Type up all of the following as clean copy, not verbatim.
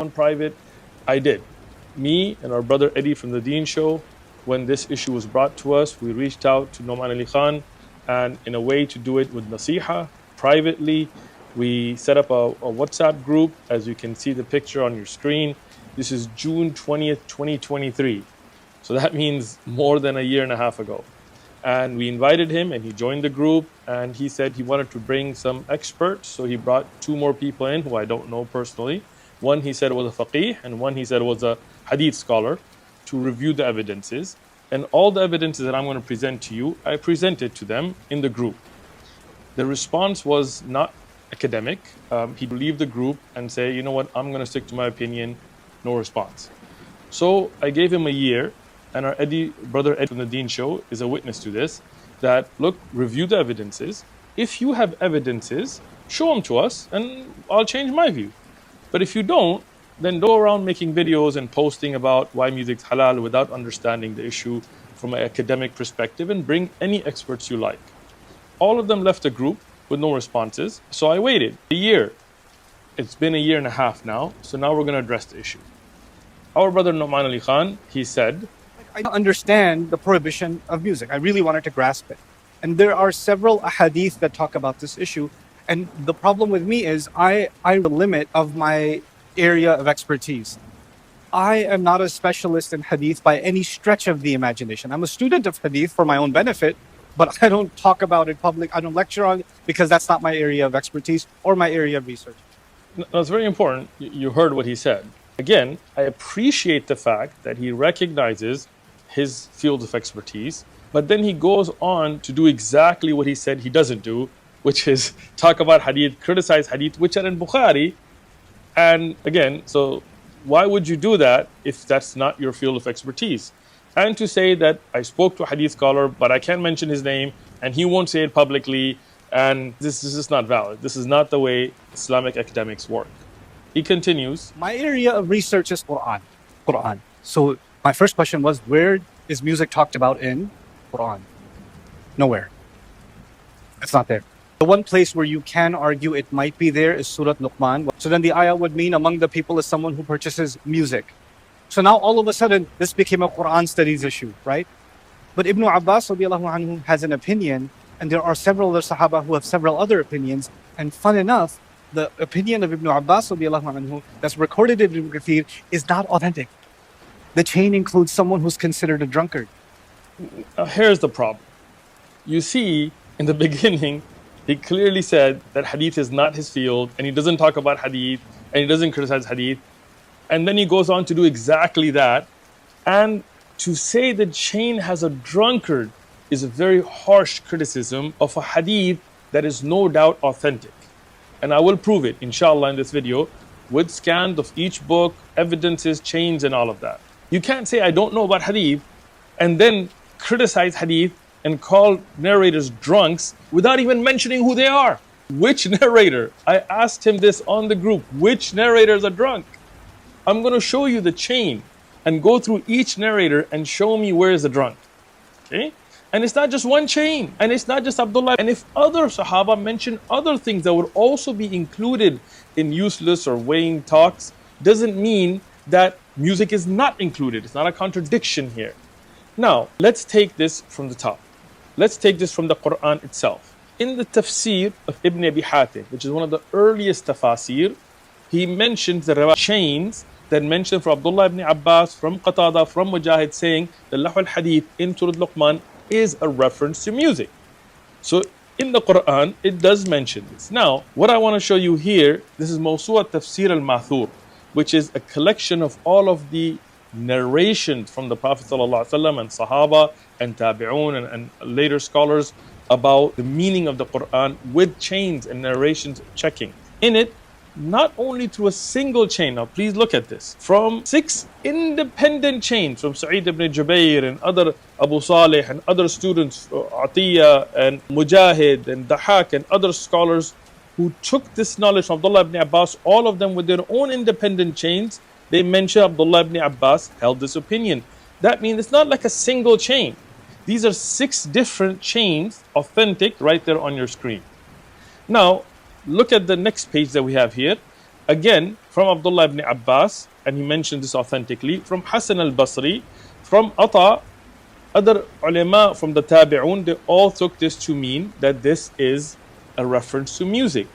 on private? I did. Me and our brother Eddie from the Deen Show, when this issue was brought to us, we reached out to Noman Ali Khan, and in a way to do it with nasiha, privately, we set up a WhatsApp group. As you can see the picture on your screen, this is June 20th, 2023. So that means more than a year and a half ago. And we invited him and he joined the group, and he said he wanted to bring some experts. So he brought 2 more people in who I don't know personally. One he said was a faqih, and one he said was a hadith scholar, to review the evidences. And all the evidences that I'm going to present to you, I presented to them in the group. The response was not academic. He'd leave the group and say, you know what, I'm going to stick to my opinion. No response. So I gave him a year, and our brother Eddie from the Deen Show is a witness to this, that look, review the evidences. If you have evidences, show them to us and I'll change my view. But if you don't, then go around making videos and posting about why music's halal without understanding the issue from an academic perspective, and bring any experts you like. All of them left the group with no responses. So I waited a year. It's been a year and a half now. So now we're going to address the issue. Our brother Noman Ali Khan, he said, I understand the prohibition of music. I really wanted to grasp it. And there are several ahadith that talk about this issue. And the problem with me is I the limit of my area of expertise. I am not a specialist in hadith by any stretch of the imagination. I'm a student of hadith for my own benefit, but I don't talk about it public. I don't lecture on it because that's not my area of expertise or my area of research. No, it's very important. You heard what he said. Again, I appreciate the fact that he recognizes his field of expertise, but then he goes on to do exactly what he said he doesn't do, which is talk about hadith, criticize hadith, which are in Bukhari. And again, so why would you do that if that's not your field of expertise? And to say that I spoke to a hadith scholar, but I can't mention his name, and he won't say it publicly, and this is not valid. This is not the way Islamic academics work. He continues. My area of research is Qur'an. So my first question was, where is music talked about in Qur'an? Nowhere. It's not there. The one place where you can argue it might be there is Surah Luqman. So then the ayah would mean among the people is someone who purchases music. So now all of a sudden, this became a Qur'an studies issue, right? But Ibn Abbas radiallahu anhu has an opinion, and there are several other Sahaba who have several other opinions. And fun enough, the opinion of Ibn Abbas radiallahu anhu that's recorded in Ibn Kathir is not authentic. The chain includes someone who's considered a drunkard. Here's the problem. You see, in the beginning, he clearly said that hadith is not his field, and he doesn't talk about hadith, and he doesn't criticize hadith. And then he goes on to do exactly that. And to say that chain has a drunkard is a very harsh criticism of a hadith that is no doubt authentic. And I will prove it, inshallah, in this video, with scans of each book, evidences, chains, and all of that. You can't say I don't know about hadith and then criticize hadith and call narrators drunks without even mentioning who they are. Which narrator? I asked him this on the group. Which narrators are drunk? I'm going to show you the chain and go through each narrator and show me where is the drunk. Okay? And it's not just one chain, and it's not just Abdullah. And if other Sahaba mention other things that would also be included in useless or weighing talks, doesn't mean that music is not included. It's not a contradiction here. Now, let's take this from the top. Let's take this from the Qur'an itself. In the tafsir of Ibn Abi Hatim, which is one of the earliest tafasir, he mentions the chains that mention from Abdullah ibn Abbas, from Qatada, from Mujahid, saying the Lahu al-Hadith in Surah Luqman is a reference to music. So in the Quran, it does mention this. Now, what I want to show you here, this is Mawsu'a Tafsir al-Mathur, which is a collection of all of the narrations from the Prophet ﷺ and Sahaba and Tabi'un and later scholars about the meaning of the Quran with chains and narrations checking. In it, not only through a single chain, now please look at this, from 6 independent chains from Sa'id ibn Jubair and other Abu Salih and other students, Atiyah and Mujahid and Dahak and other scholars who took this knowledge from Abdullah ibn Abbas, all of them with their own independent chains. They mention Abdullah ibn Abbas held this opinion. That means it's not like a single chain. These are 6 different chains, authentic, right there on your screen. Now, look at the next page that we have here. Again, from Abdullah ibn Abbas, and he mentioned this authentically, from Hassan al-Basri, from Ata, other ulama from the Tabi'un, they all took this to mean that this is a reference to music.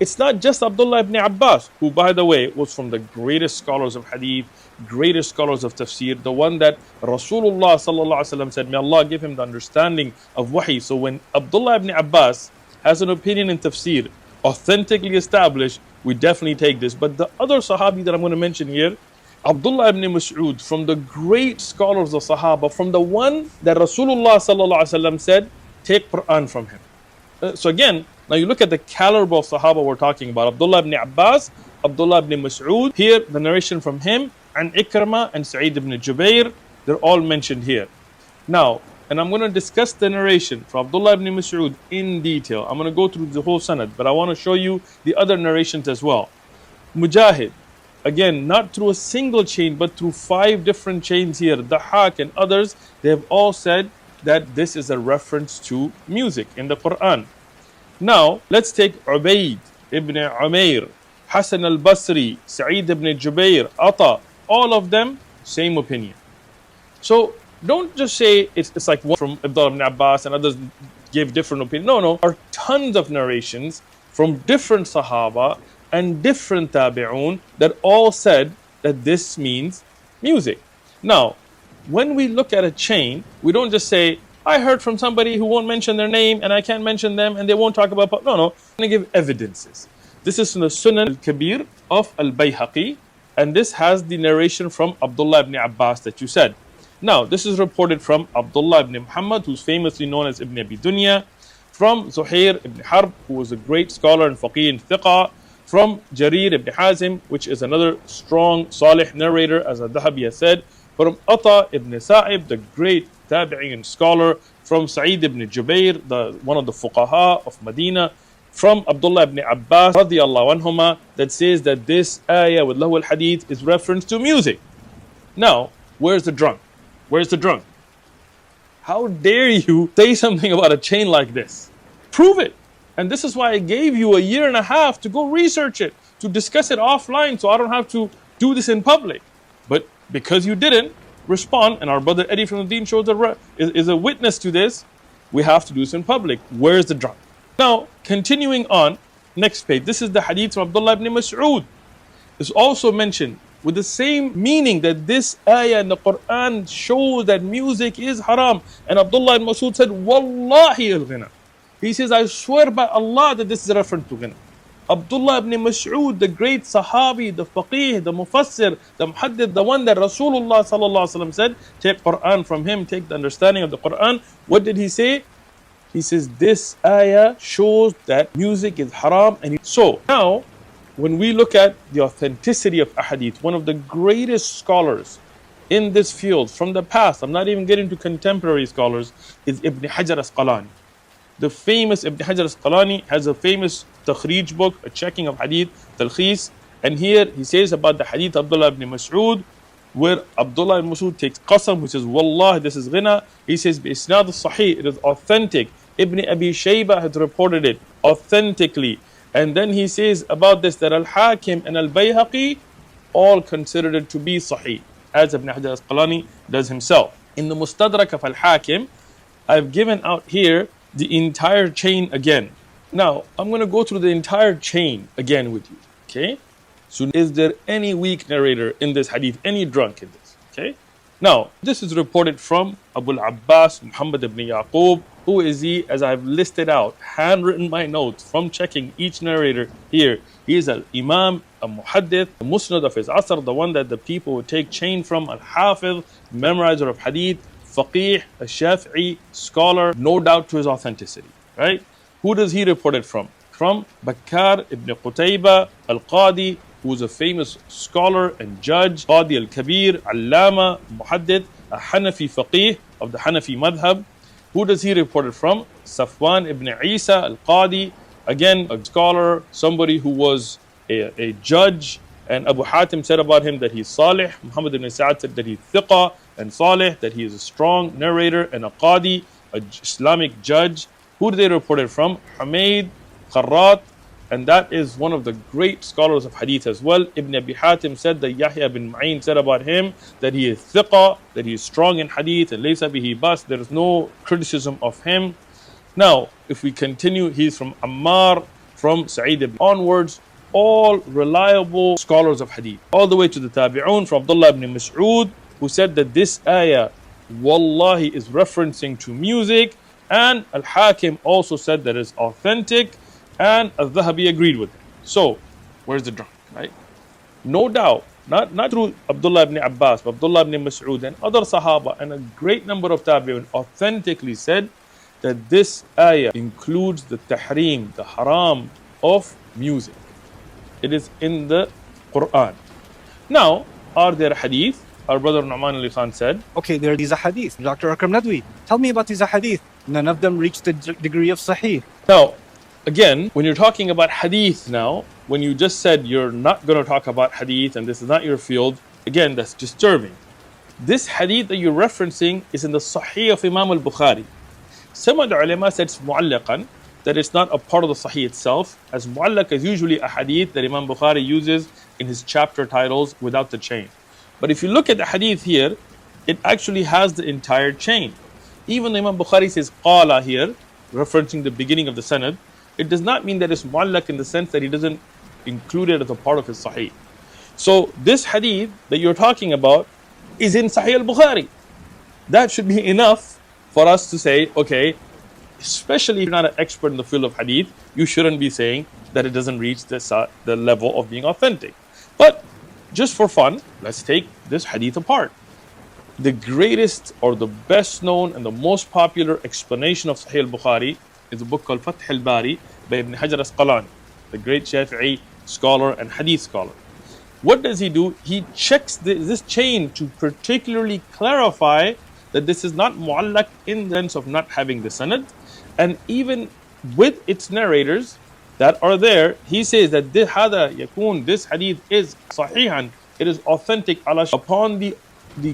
It's not just Abdullah ibn Abbas, who, by the way, was from the greatest scholars of hadith, greatest scholars of tafsir, the one that Rasulullah sallallahu alaihi wasallam said, may Allah give him the understanding of wahi. So when Abdullah ibn Abbas has an opinion in tafsir, authentically established, we definitely take this. But the other Sahabi that I'm going to mention here, Abdullah ibn Mas'ud, from the great scholars of Sahaba, from the one that Rasulullah sallallahu alaihi wasallam said, take Qur'an from him. So again, now you look at the caliber of Sahaba we're talking about. Abdullah ibn Abbas, Abdullah ibn Mas'ud. Here, the narration from him, and Ikramah and Sa'id ibn Jubair, they're all mentioned here. Now, and I'm going to discuss the narration from Abdullah ibn Mas'ud in detail. I'm going to go through the whole sanad, but I want to show you the other narrations as well. Mujahid, again, not through a single chain, but through 5 different chains here. Dahak and others, they have all said that this is a reference to music in the Quran. Now, let's take Ubayd ibn Umair, Hassan al-Basri, Sa'id ibn Jubair, Ata, all of them, same opinion. So, don't just say it's like one from Abdullah ibn Abbas and others gave different opinions. No. There are tons of narrations from different Sahaba and different Tabi'un that all said that this means music. Now, when we look at a chain, we don't just say, I heard from somebody who won't mention their name and I can't mention them and they won't talk about... No. I'm going to give evidences. This is from the Sunan al-Kabir of al-Bayhaqi, and this has the narration from Abdullah ibn Abbas that you said. Now, this is reported from Abdullah ibn Muhammad, who's famously known as Ibn Abi Dunya, from Zuhair ibn Harb, who was a great scholar and faqih and thiqah, from Jarir ibn Hazim, which is another strong, salih narrator, as Al-Dhahabi has said, from Ata ibn Sa'ib, the great tabi'i and scholar, from Sa'id ibn Jubair, one of the fuqaha of Medina, from Abdullah ibn Abbas radiyallahu anhuma, that says that this ayah with lahu al-hadith is reference to music. Now, where's the drunk? Where's the drunk? How dare you say something about a chain like this? Prove it. And this is why I gave you a year and a half to go research it, to discuss it offline, so I don't have to do this in public. But because you didn't respond, and our brother Eddie from the Deen shows is a witness to this, we have to do this in public. Where's the drunk? Now, continuing on, next page. This is the hadith from Abdullah ibn Mas'ud. It's also mentioned with the same meaning that this ayah in the Quran shows that music is haram. And Abdullah ibn Mas'ud said, Wallahi al-ghina. He says, I swear by Allah that this is a reference to ghina. Abdullah ibn Mas'ud, the great Sahabi, the Faqih, the Mufassir, the Muhaddith, the one that Rasulullah sallallahu alaihi wasallam said, take Quran from him, take the understanding of the Quran. What did he say? He says, this ayah shows that music is haram. So now, when we look at the authenticity of ahadith, one of the greatest scholars in this field from the past, I'm not even getting to contemporary scholars, is Ibn Hajar Asqalani. The famous Ibn Hajar Asqalani has a famous takhrij book, a checking of hadith, talkhis, and here he says about the hadith of Abdullah ibn Mas'ud, where Abdullah ibn Mas'ud takes qasam, which says, Wallah, this is ghina. He says, Bi-isnad al-sahih, it is authentic. Ibn Abi Shayba has reported it authentically. And then he says about this that Al-Hakim and Al-Bayhaqi all considered it to be sahih, as Ibn Hajar Asqalani does himself. In the Mustadrak of Al-Hakim, I've given out here the entire chain again. Now, I'm going to go through the entire chain again with you. Okay? So, is there any weak narrator in this hadith, any drunk in this? Okay? Now, this is reported from Abu al-Abbas, Muhammad ibn Yaqub. Who is he? As I've listed out, handwritten my notes from checking each narrator here. He is al Imam, a Muhaddith, the Musnad of his Asr, the one that the people would take chain from, al-Hafiz, memorizer of Hadith, Faqih, a Shafi'i, scholar, no doubt to his authenticity. Right? Who does he report it from? From Bakkar ibn Qutayba al-Qadi, who was a famous scholar and judge, Qadi al-Kabir, Allama, Muhaddith, a Hanafi Faqih of the Hanafi Madhab. Who does he report it from? Safwan ibn Isa al-Qadi, again a scholar, somebody who was a judge, and Abu Hatim said about him that he's salih. Muhammad ibn Sa'ad said that he's thiqah and salih, that he is a strong narrator and a qadi, a Islamic judge. Who do they report it from? Humayd, Kharrat, and that is one of the great scholars of hadith as well. Ibn Abi Hatim said that Yahya bin Ma'in said about him that he is thiqa, that he is strong in hadith, and laysa bihi bas, there is no criticism of him. Now, if we continue, he's from Ammar, from Sa'id ibn onwards, all reliable scholars of hadith, all the way to the Tabi'un, from Abdullah ibn Mas'ud, who said that this ayah, wallahi, is referencing to music, and Al-Hakim also said that it's authentic, and Al-Dhahabi agreed with it. So, where's the drunk, right? No doubt, not through Abdullah ibn Abbas, but Abdullah ibn Mas'ud and other Sahaba and a great number of Tabi'un authentically said that this ayah includes the tahrim, the haram of music. It is in the Qur'an. Now, are there hadith? Our brother Nu'man Ali Khan said, Okay, there are these hadith. Dr. Akram Nadwi, tell me about these hadith. None of them reach the degree of sahih. Now, again, when you're talking about hadith now, when you just said you're not going to talk about hadith and this is not your field, again, that's disturbing. This hadith that you're referencing is in the Sahih of Imam al-Bukhari. Some of the ulama said it's mu'allaqan, that it's not a part of the Sahih itself, as mu'allaq is usually a hadith that Imam Bukhari uses in his chapter titles without the chain. But if you look at the hadith here, it actually has the entire chain. Even Imam Bukhari says qala here, referencing the beginning of the sanad, it does not mean that it's mu'allaq in the sense that he doesn't include it as a part of his Sahih. So this hadith that you're talking about is in Sahih al-Bukhari. That should be enough for us to say, okay, especially if you're not an expert in the field of hadith, you shouldn't be saying that it doesn't reach the level of being authentic. But just for fun, let's take this hadith apart. The greatest or the best known and the most popular explanation of Sahih al-Bukhari is a book called Fath al-Bari by Ibn Hajar Asqalani, the great Shafi'i scholar and hadith scholar. What does he do? He checks this chain to particularly clarify that this is not mu'allaq in the sense of not having the sanad, and even with its narrators that are there, he says that this hadith is sahihan, it is authentic upon the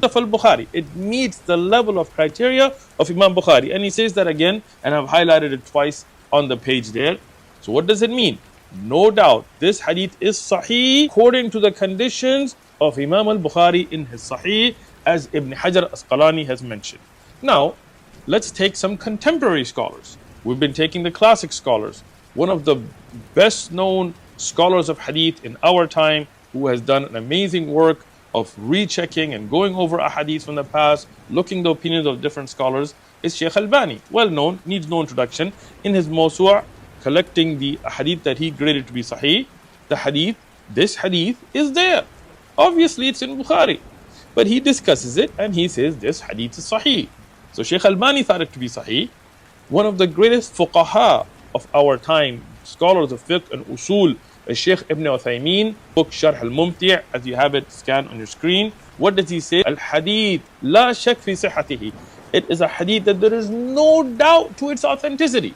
of al-Bukhari. It meets the level of criteria of Imam Bukhari. And he says that again, and I've highlighted it twice on the page there. So what does it mean? No doubt, this hadith is sahih according to the conditions of Imam al-Bukhari in his sahih, as Ibn Hajar Asqalani has mentioned. Now, let's take some contemporary scholars. We've been taking the classic scholars. One of the best known scholars of hadith in our time, who has done an amazing work of rechecking and going over ahadith from the past, looking the opinions of different scholars, is Sheikh Albani. Well known, needs no introduction. In his Mawsu', collecting the hadith that he graded to be sahih, this hadith is there. Obviously it's in Bukhari. But he discusses it and he says this hadith is sahih. So Sheikh Albani thought it to be sahih. One of the greatest fuqaha of our time, scholars of fiqh and usul, Sheikh Ibn Uthaymeen, book Sharh al-Mumti', as you have it scanned on your screen. What does he say? Al-hadith la shak fi sihhatihi. It is a hadith that there is no doubt to its authenticity.